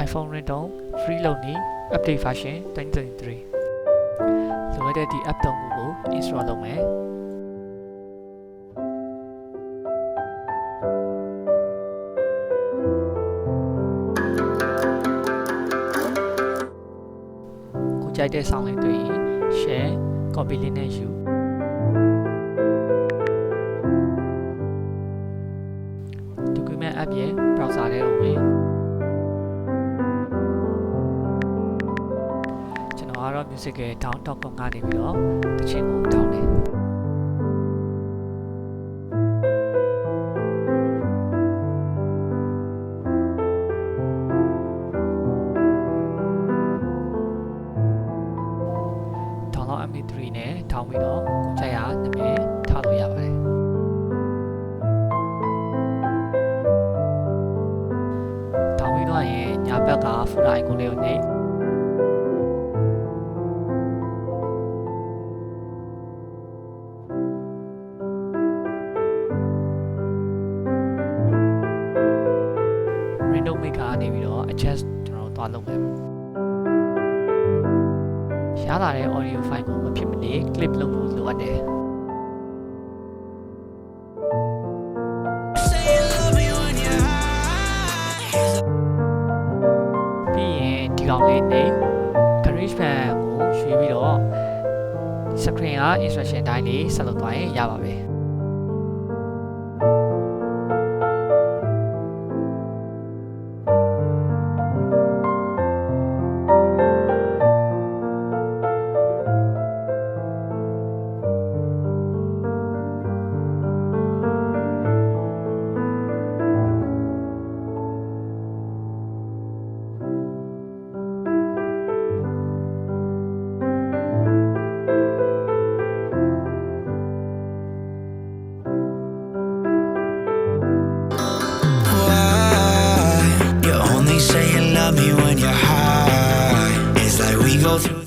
iPhone ringtone free လုပ်နေ update version 2023လိုအပ်တဲ့ဒီ app 3ခုကို install လုပ်မယ်ကိုကြိုက်တဲ့ sound လေးတွေ့ရင် share copy လေးနဲ့ယူ document app ရဲ့ browser ထဲကိုဝင်ကျွန်တော်ကတော့ music ရဲ့ down.com ကနေပြီးတော့တခြင်းကိုတောင်းတယ်download mp3 နဲ့ထောင်းပြီးတော့ကိုကြိုက်ရနာမည်ထားလို့ရပါတယ်ထောင်းပြီးတော့ရင်ညာဘက်က folder icon လေးကိုနှိပ်Ringtone maker ကနေပြီးတော့ adjust ကျွန်တော်သွားလုပ်မယ်ရလာတဲ့ audio file ကိုမဖြစ်မနေ clip လုပ်ဖို့လိုအပ်တယ်ပြီးရင်ဒီကောင်လေးနဲ့ GarageBand ကိုရွေးပြီးတော့ screen က instruction တိုင်းလေးဆက်လုပ်သွားရင်ရပါပဲSay you love me when you're high. It's like we go through